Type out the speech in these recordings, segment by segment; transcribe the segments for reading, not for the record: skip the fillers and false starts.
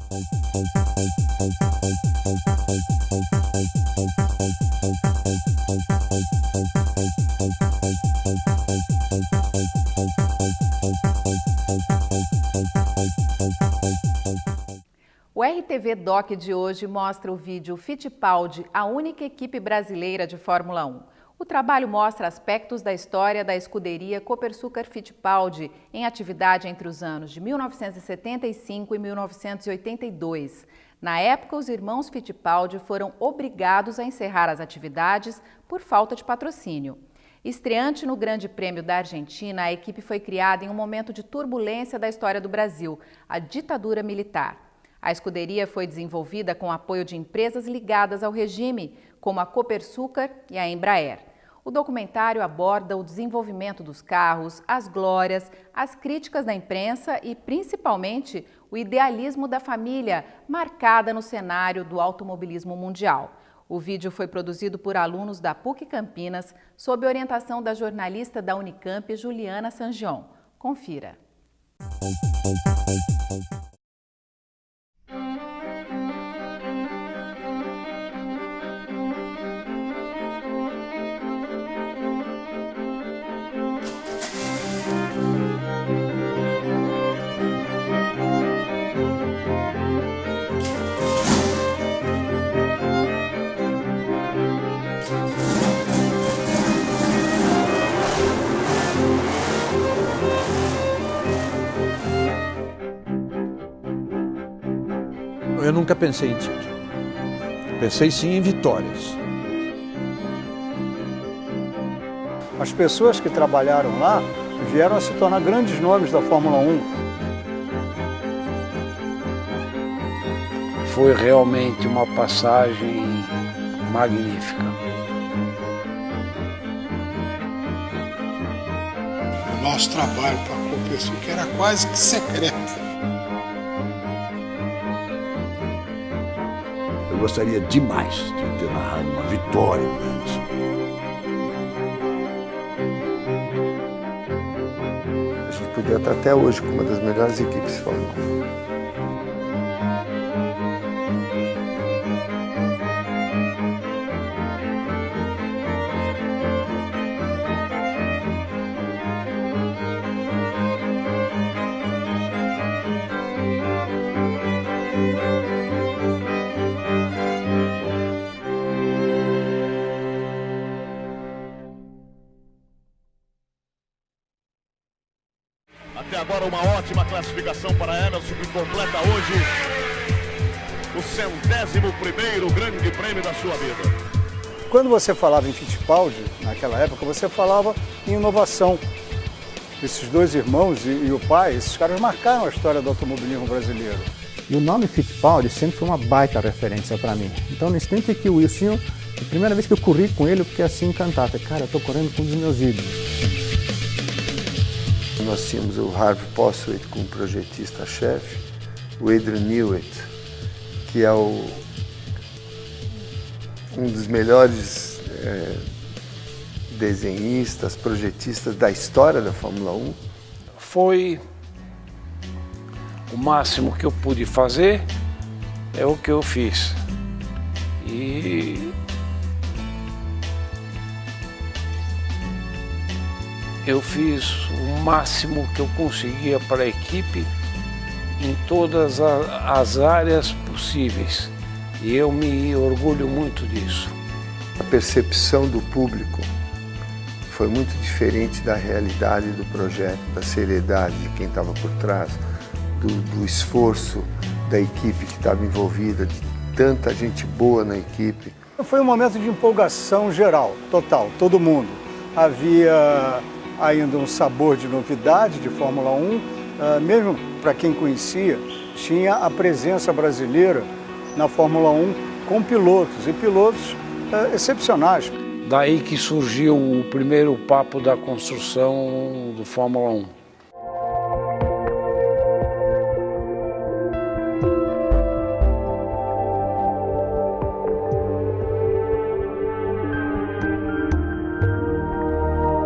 O RTV Doc de hoje mostra o vídeo Fittipaldi, a única equipe brasileira de Fórmula 1. O trabalho mostra aspectos da história da escuderia Copersucar-Fittipaldi, em atividade entre os anos de 1975 e 1982. Na época, os irmãos Fittipaldi foram obrigados a encerrar as atividades por falta de patrocínio. Estreante no Grande Prêmio da Argentina, a equipe foi criada em um momento de turbulência da história do Brasil, a ditadura militar. A escuderia foi desenvolvida com apoio de empresas ligadas ao regime, como a Copersucar e a Embraer. O documentário aborda o desenvolvimento dos carros, as glórias, as críticas da imprensa e, principalmente, o idealismo da família, marcada no cenário do automobilismo mundial. O vídeo foi produzido por alunos da PUC Campinas, sob orientação da jornalista da Unicamp, Juliana Sangion. Confira. Eu nunca pensei em título. Pensei sim em vitórias. As pessoas que trabalharam lá vieram a se tornar grandes nomes da Fórmula 1. Foi realmente uma passagem magnífica. O nosso trabalho para a Copersucar era quase que secreto. Eu gostaria demais de ter narrado uma vitória com eles. A gente podia estar até hoje com uma das melhores equipes de Fórmula 1. Até agora uma ótima classificação para Emerson, que completa hoje o 101º Grande Prêmio da sua vida. Quando você falava em Fittipaldi, naquela época, você falava em inovação. Esses dois irmãos e o pai, esses caras marcaram a história do automobilismo brasileiro. E o nome Fittipaldi sempre foi uma baita referência para mim. Então, no instante que o Wilson, a primeira vez que eu corri com ele, eu fiquei assim encantado. Falei, cara, eu tô correndo com um dos meus ídolos. Nós tínhamos o Harvey Postlethwaite como projetista-chefe, o Adrian Newey, que é um dos melhores desenhistas, projetistas da história da Fórmula 1. Foi o máximo que eu pude fazer, é o que eu fiz. E eu fiz o máximo que eu conseguia para a equipe em todas as áreas possíveis. E eu me orgulho muito disso. A percepção do público foi muito diferente da realidade do projeto, da seriedade de quem estava por trás, do esforço da equipe que estava envolvida, de tanta gente boa na equipe. Foi um momento de empolgação geral, total, todo mundo. Havia ainda um sabor de novidade de Fórmula 1, mesmo para quem conhecia, tinha a presença brasileira na Fórmula 1 com pilotos, e pilotos excepcionais. Daí que surgiu o primeiro papo da construção do Fórmula 1.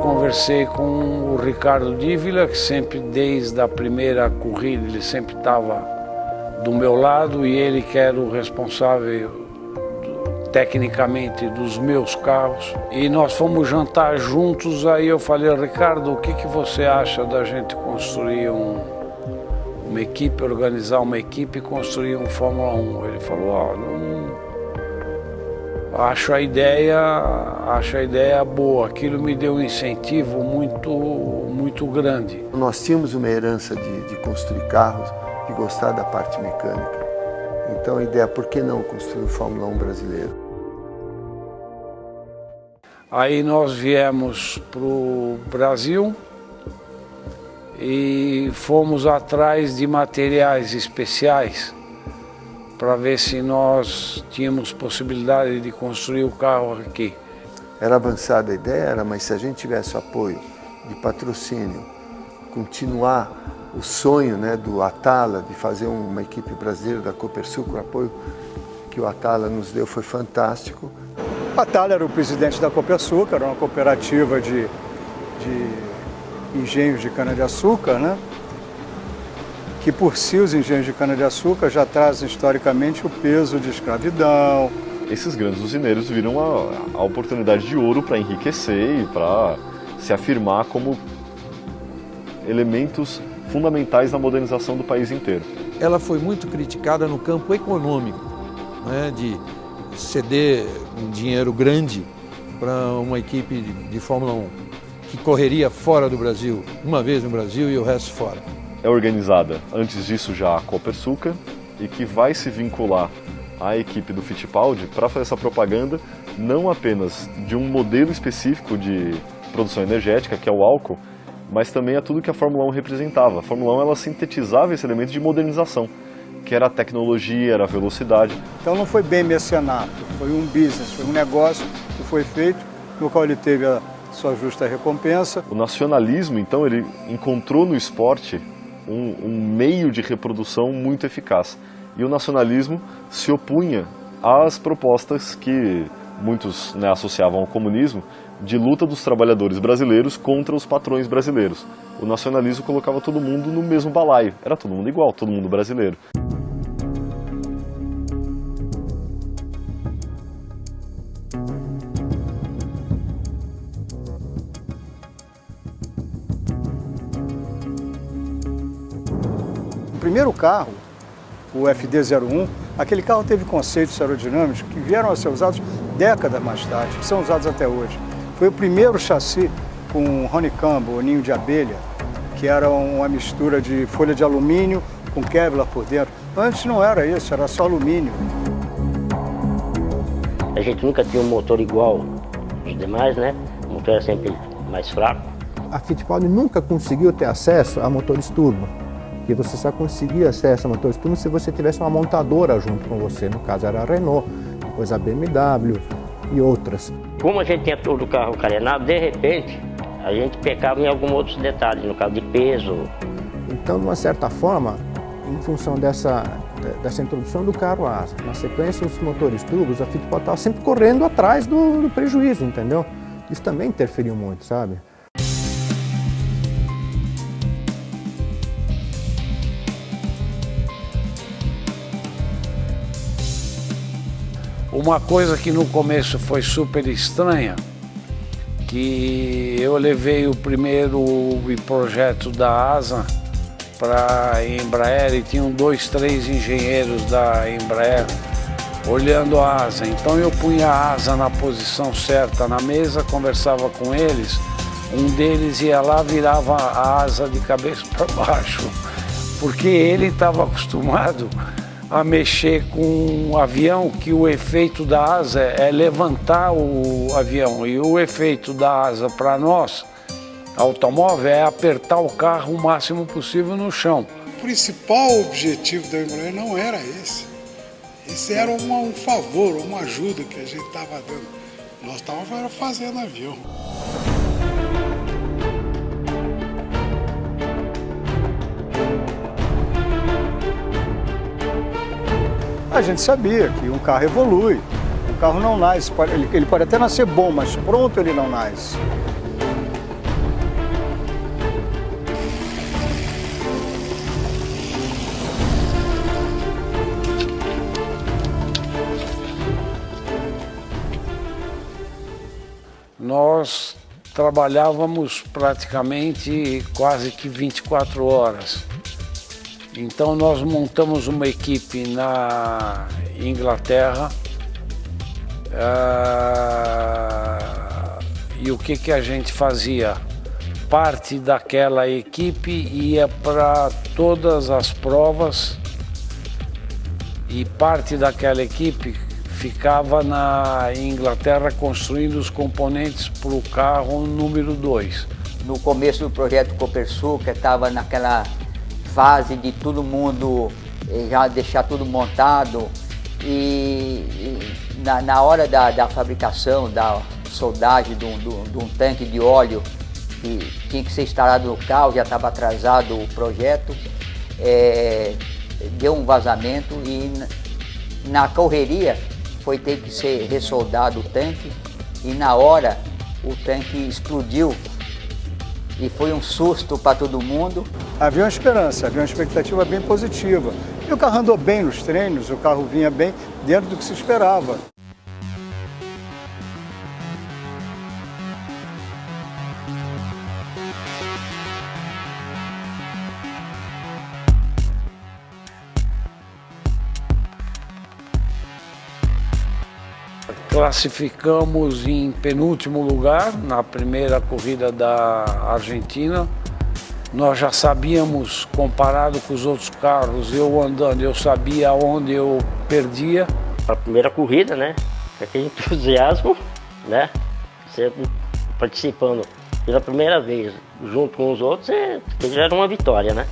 Conversei com o Ricardo Dívila, que sempre, desde a primeira corrida, ele sempre estava do meu lado e ele que era o responsável tecnicamente dos meus carros. E nós fomos jantar juntos, aí eu falei, Ricardo, o que você acha da gente construir uma equipe, organizar uma equipe e construir um Fórmula 1? Ele falou, acho a ideia boa. Aquilo me deu um incentivo muito grande. Nós tínhamos uma herança de construir carros, de gostar da parte mecânica. Então a ideia, por que não construir um Fórmula 1 brasileiro? Aí nós viemos para o Brasil e fomos atrás de materiais especiais para ver se nós tínhamos possibilidade de construir o carro aqui. Era avançada a ideia, mas se a gente tivesse o apoio de patrocínio, continuar o sonho, né, do Atala de fazer uma equipe brasileira da Copersucar, o apoio que o Atala nos deu foi fantástico. O Atala era o presidente da Copersucar, era uma cooperativa de engenhos de cana-de-açúcar, né? Que por si os engenhos de cana-de-açúcar já trazem historicamente o peso de escravidão. Esses grandes usineiros viram a oportunidade de ouro para enriquecer e para se afirmar como elementos fundamentais na modernização do país inteiro. Ela foi muito criticada no campo econômico, né, de ceder um dinheiro grande para uma equipe de Fórmula 1, que correria fora do Brasil, uma vez no Brasil e o resto fora. É organizada, antes disso já a Copersucar, e que vai se vincular à equipe do Fittipaldi para fazer essa propaganda, não apenas de um modelo específico de produção energética, que é o álcool, mas também a tudo que a Fórmula 1 representava. A Fórmula 1 ela sintetizava esse elemento de modernização, que era a tecnologia, era a velocidade. Então não foi bem mecenato, foi um business, foi um negócio que foi feito, no qual ele teve a sua justa recompensa. O nacionalismo, então, ele encontrou no esporte um meio de reprodução muito eficaz. E o nacionalismo se opunha às propostas que muitos, né, associavam ao comunismo, de luta dos trabalhadores brasileiros contra os patrões brasileiros. O nacionalismo colocava todo mundo no mesmo balaio, era todo mundo igual, todo mundo brasileiro. O primeiro carro, o FD-01, aquele carro teve conceitos aerodinâmicos que vieram a ser usados décadas mais tarde, que são usados até hoje. Foi o primeiro chassi com honeycomb, ou ninho de abelha, que era uma mistura de folha de alumínio com Kevlar por dentro. Antes não era isso, era só alumínio. A gente nunca tinha um motor igual aos demais, né? O motor era sempre mais fraco. A Fittipaldi nunca conseguiu ter acesso a motores turbo. Porque você só conseguia acesso a motores turbo se você tivesse uma montadora junto com você. No caso era a Renault, depois a BMW e outras. Como a gente tinha todo o carro carenado, de repente a gente pecava em alguns outros detalhes, no caso de peso. Então, de uma certa forma, em função dessa introdução do carro asa, na sequência os motores turbos, a Fittipaldi estava sempre correndo atrás do prejuízo, entendeu? Isso também interferiu muito, sabe? Uma coisa que no começo foi super estranha, que eu levei o primeiro projeto da ASA para a Embraer e tinham 2, 3 engenheiros da Embraer olhando a asa. Então eu punha a asa na posição certa na mesa, conversava com eles, um deles ia lá, virava a asa de cabeça para baixo, porque ele estava acostumado a mexer com um avião, que o efeito da asa é levantar o avião, e o efeito da asa para nós, automóvel, é apertar o carro o máximo possível no chão. O principal objetivo da Embraer não era esse. Esse era um favor, uma ajuda que a gente estava dando. Nós estávamos fazendo avião. A gente sabia que um carro evolui, um carro não nasce, ele pode até nascer bom, mas pronto ele não nasce. nós trabalhávamos praticamente quase que 24 horas. Então nós montamos uma equipe na Inglaterra e o que a gente fazia? Parte daquela equipe ia para todas as provas e parte daquela equipe ficava na Inglaterra construindo os componentes para o carro número 2. No começo do projeto Copersucar, estava naquela fase de todo mundo já deixar tudo montado e na hora da fabricação, da soldagem de um tanque de óleo que tinha que ser instalado no carro, já estava atrasado o projeto, deu um vazamento e na correria foi ter que ser ressoldado o tanque e na hora o tanque explodiu e foi um susto para todo mundo. Havia uma esperança, havia uma expectativa bem positiva. E o carro andou bem nos treinos, o carro vinha bem dentro do que se esperava. Classificamos em penúltimo lugar na primeira corrida da Argentina. Nós já sabíamos, comparado com os outros carros, eu andando, eu sabia onde eu perdia. A primeira corrida, né? Aquele entusiasmo, né? Você participando pela primeira vez, junto com os outros, já era uma vitória, né?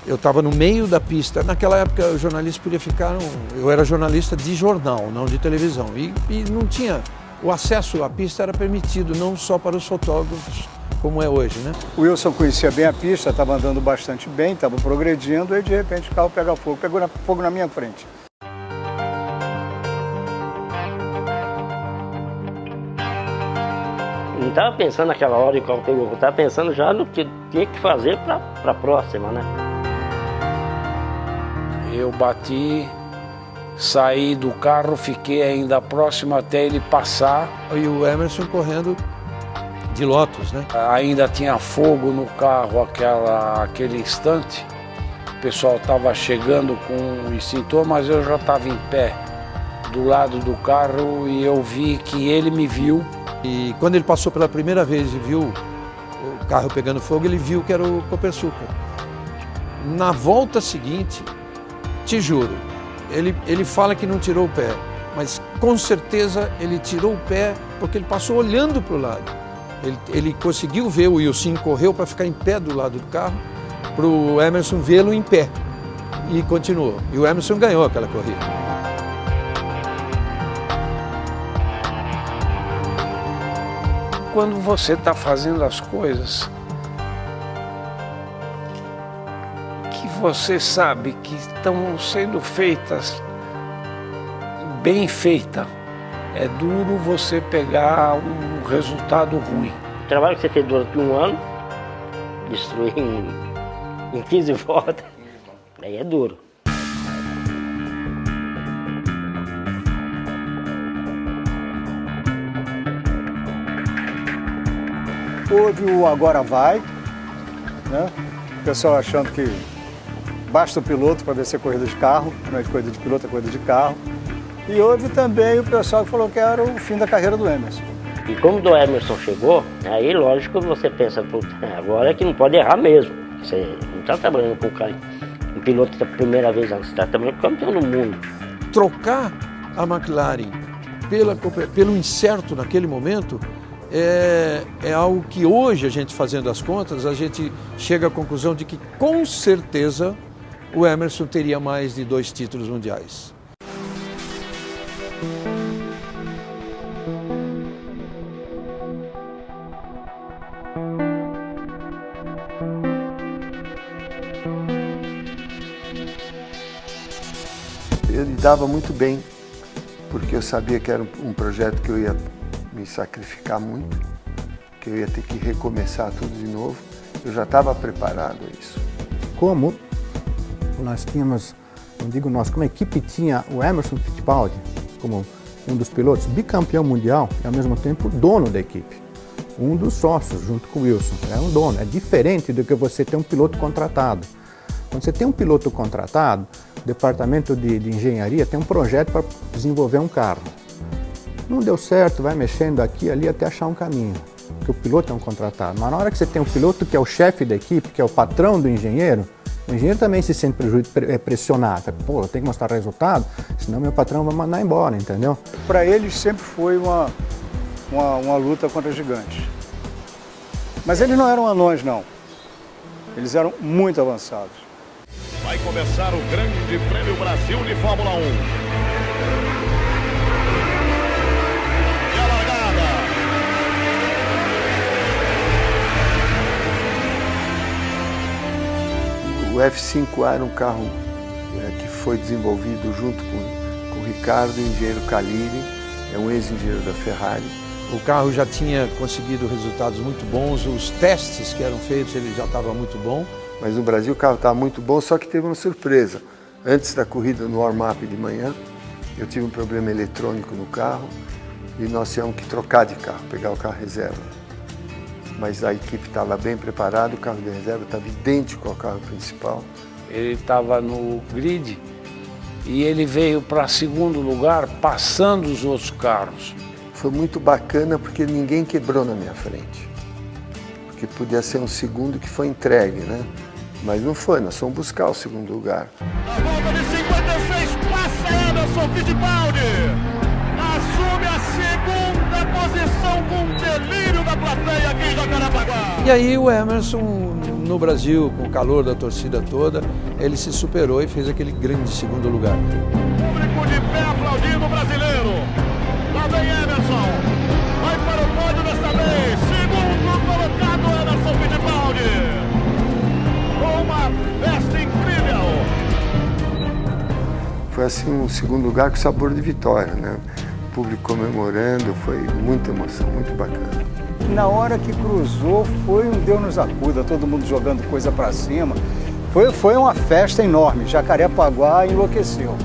Eu estava no meio da pista. Naquela época o jornalista podia ficar... Eu era jornalista de jornal, não de televisão. E não tinha... O acesso à pista era permitido, não só para os fotógrafos, como é hoje, né? O Wilson conhecia bem a pista, estava andando bastante bem, estava progredindo e de repente o carro pega fogo. Pegou fogo na minha frente. Não estava pensando naquela hora que o carro pegou, estava pensando já no que tinha que fazer para a próxima, né? Eu bati, saí do carro, fiquei ainda próximo até ele passar. E o Emerson correndo de Lotus, né? Ainda tinha fogo no carro aquele instante. O pessoal estava chegando com o extintor, mas eu já estava em pé do lado do carro e eu vi que ele me viu. E quando ele passou pela primeira vez e viu o carro pegando fogo, ele viu que era o Copersucar. Na volta seguinte, te juro, ele fala que não tirou o pé, mas com certeza ele tirou o pé porque ele passou olhando para o lado. Ele conseguiu ver, o Wilson correu para ficar em pé do lado do carro, para o Emerson vê-lo em pé e continuou. E o Emerson ganhou aquela corrida. Quando você está fazendo as coisas que você sabe que estão sendo feitas bem feitas, é duro você pegar um resultado ruim. O trabalho que você fez durante um ano, destruir em 15 voltas, aí é duro. Houve o agora vai, né? O pessoal achando que basta o piloto para vencer corrida de carro, não é de corrida de piloto, é corrida de carro. E houve também o pessoal que falou que era o fim da carreira do Emerson. E como o Emerson chegou, aí lógico que você pensa, agora é que não pode errar mesmo. Você não está trabalhando com um piloto da primeira vez, você está trabalhando com o campeão do mundo. Trocar a McLaren pelo incerto naquele momento é algo que hoje, a gente fazendo as contas, a gente chega à conclusão de que com certeza o Emerson teria mais de 2 títulos mundiais. Eu lidava muito bem, porque eu sabia que era um projeto que eu ia me sacrificar muito, que eu ia ter que recomeçar tudo de novo. Eu já estava preparado a isso. Como nós tínhamos, não digo nós, como a equipe tinha o Emerson Fittipaldi como um dos pilotos, bicampeão mundial e ao mesmo tempo dono da equipe. um dos sócios, junto com o Wilson, é um dono. É diferente do que você ter um piloto contratado. Quando você tem um piloto contratado, o departamento de engenharia tem um projeto para desenvolver um carro. Não deu certo, vai mexendo aqui e ali até achar um caminho, porque o piloto é um contratado. Mas na hora que você tem um piloto que é o chefe da equipe, que é o patrão do engenheiro, o engenheiro também se sente pressionado. Pô, eu tenho que mostrar resultado, senão meu patrão vai mandar embora, entendeu? Para eles sempre foi uma luta contra gigantes. Mas eles não eram anões, não. Eles eram muito avançados. Vai começar o Grande Prêmio Brasil de Fórmula 1. E a largada. O F5A era um carro que foi desenvolvido junto com o Ricardo, o engenheiro Caliri, é um ex-engenheiro da Ferrari. O carro já tinha conseguido resultados muito bons, os testes que eram feitos ele já estava muito bom. Mas no Brasil o carro estava muito bom, só que teve uma surpresa. Antes da corrida, no warm-up de manhã, eu tive um problema eletrônico no carro e nós tínhamos que trocar de carro, pegar o carro reserva. Mas a equipe estava bem preparada, o carro de reserva estava idêntico ao carro principal. Ele estava no grid e ele veio para segundo lugar, passando os outros carros. Foi muito bacana porque ninguém quebrou na minha frente. Porque podia ser um segundo que foi entregue, né? Mas não foi, nós fomos buscar o segundo lugar. Na volta de 56, passa Emerson Fittipaldi. Assume a segunda posição com delírio da plateia aqui em Jacarepaguá. E aí o Emerson, no Brasil, com o calor da torcida toda, ele se superou e fez aquele grande segundo lugar. Público de pé aplaudindo o brasileiro. Lá vem Emerson. Vai para o pódio desta vez. Segundo colocado Emerson Fittipaldi. Uma festa incrível. Foi assim um segundo lugar com sabor de vitória, né? O público comemorando, foi muita emoção, muito bacana. Na hora que cruzou, foi um Deus nos acuda, todo mundo jogando coisa para cima. Foi uma festa enorme, Jacarepaguá enlouqueceu.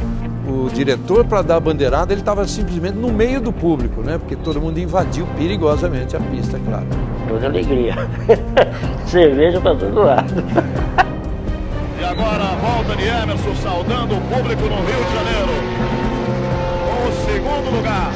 O diretor, para dar a bandeirada, ele estava simplesmente no meio do público, né? Porque todo mundo invadiu perigosamente a pista, claro. Toda alegria. Cerveja para todo lado. E agora a volta de Emerson saudando o público no Rio de Janeiro. Com o segundo lugar.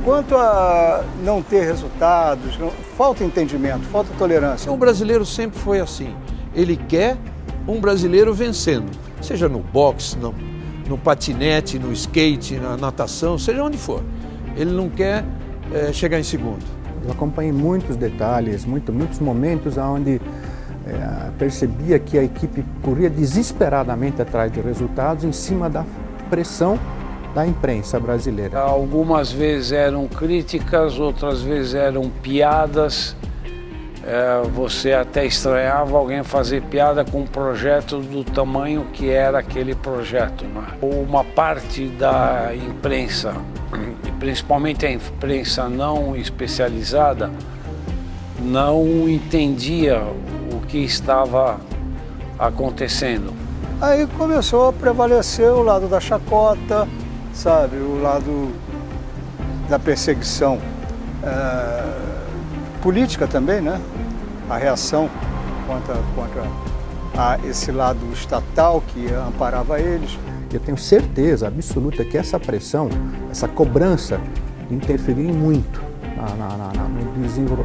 Quanto a não ter resultados, falta entendimento, falta tolerância. O brasileiro sempre foi assim. Ele quer um brasileiro vencendo, seja no boxe, no patinete, no skate, na natação, seja onde for. Ele não quer chegar em segundo. Eu acompanhei muitos detalhes, muitos momentos onde percebia que a equipe corria desesperadamente atrás de resultados em cima da pressão da imprensa brasileira. Algumas vezes eram críticas, outras vezes eram piadas. Você até estranhava alguém fazer piada com um projeto do tamanho que era aquele projeto, né? Uma parte da imprensa, e principalmente a imprensa não especializada, não entendia o que estava acontecendo. Aí começou a prevalecer o lado da chacota, sabe, o lado da perseguição política também, né? A reação contra esse lado estatal que amparava eles. Eu tenho certeza absoluta que essa pressão, essa cobrança interferiu muito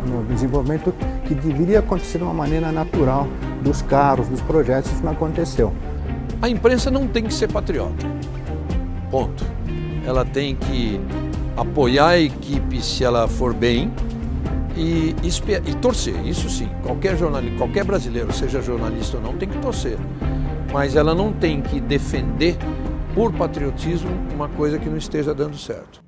no desenvolvimento que deveria acontecer de uma maneira natural dos carros, dos projetos. Isso não aconteceu. A imprensa não tem que ser patriota, ponto. Ela tem que apoiar a equipe se ela for bem e torcer, isso sim. Qualquer brasileiro, seja jornalista ou não, tem que torcer. Mas ela não tem que defender, por patriotismo, uma coisa que não esteja dando certo.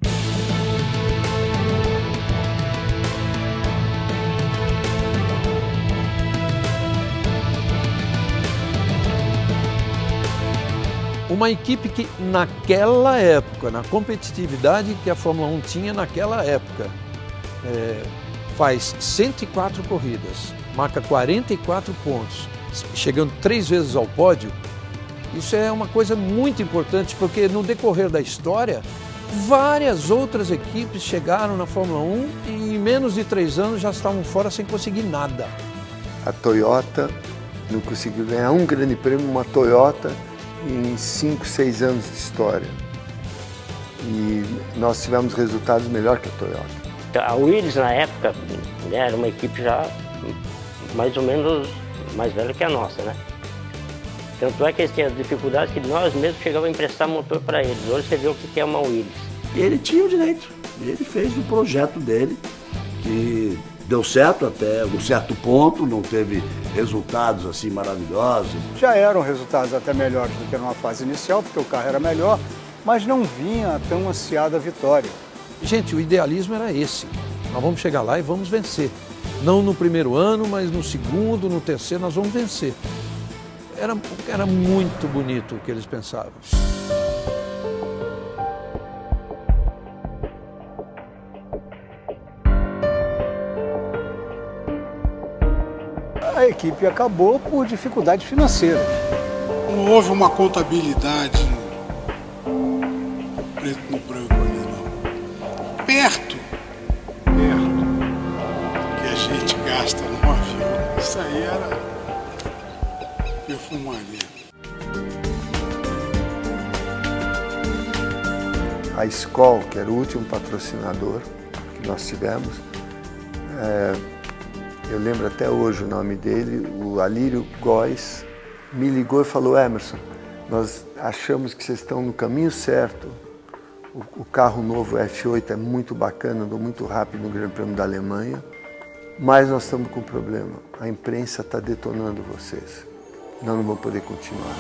Uma equipe que naquela época, na competitividade que a Fórmula 1 tinha naquela época, faz 104 corridas, marca 44 pontos, chegando 3 vezes ao pódio. Isso é uma coisa muito importante, porque no decorrer da história, várias outras equipes chegaram na Fórmula 1 e em menos de 3 anos já estavam fora sem conseguir nada. A Toyota não conseguiu ganhar um grande prêmio, uma Toyota, em 5, 6 anos de história. E nós tivemos resultados melhor que a Toyota. A Williams, na época, era uma equipe já mais ou menos mais velha que a nossa, né? Tanto é que eles tinham dificuldades que nós mesmos chegamos a emprestar motor para eles. Hoje você vê o que é uma Williams. Ele tinha o direito. Ele fez o projeto dele, que deu certo até um certo ponto, não teve resultados assim maravilhosos. Já eram resultados até melhores do que numa fase inicial, porque o carro era melhor, mas não vinha a tão ansiada vitória. Gente, o idealismo era esse. Nós vamos chegar lá e vamos vencer. Não no primeiro ano, mas no segundo, no terceiro, nós vamos vencer. Era muito bonito o que eles pensavam. A equipe acabou por dificuldade financeira. Não houve uma contabilidade preto no branco ali, não. Perto que a gente gasta num avião. Isso aí era perfumaria. A Skol, que era o último patrocinador que nós tivemos, eu lembro até hoje o nome dele, o Alírio Góes, me ligou e falou: Emerson, nós achamos que vocês estão no caminho certo, o carro novo F8 é muito bacana, andou muito rápido no Grande Prêmio da Alemanha, mas nós estamos com um problema, a imprensa está detonando vocês, nós não vamos poder continuar.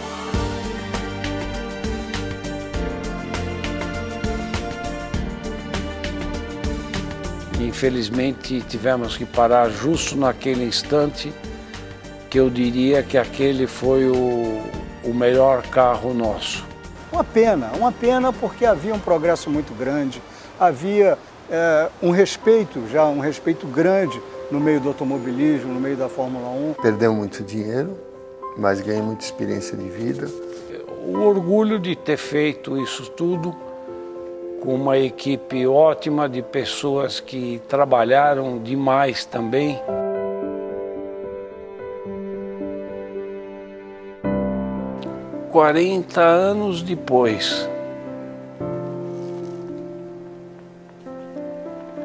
Infelizmente tivemos que parar justo naquele instante que eu diria que aquele foi o melhor carro nosso. Uma pena porque havia um progresso muito grande, havia um respeito grande no meio do automobilismo, no meio da Fórmula 1. Perdeu muito dinheiro, mas ganhei muita experiência de vida. O orgulho de ter feito isso tudo com uma equipe ótima de pessoas que trabalharam demais também. – 40 anos depois,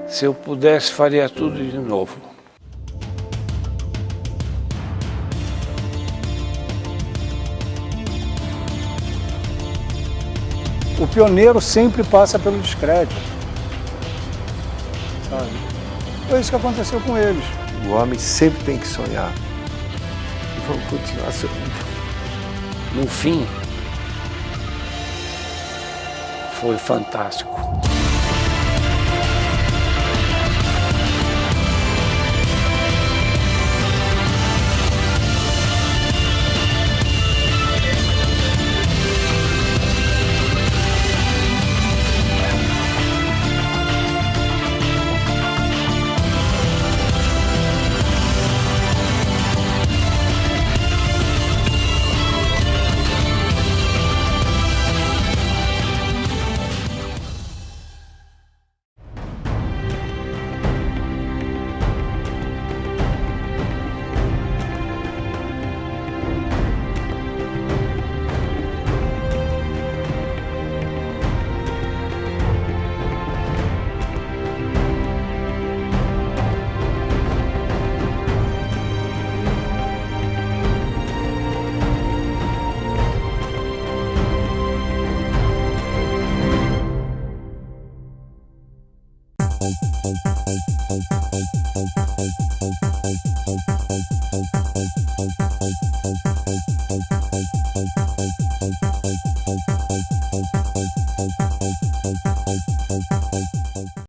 se eu pudesse, faria tudo de novo. O pioneiro sempre passa pelo descrédito, sabe? Foi isso que aconteceu com eles. O homem sempre tem que sonhar. E vamos continuar sonhando. No fim, foi fantástico. Bye.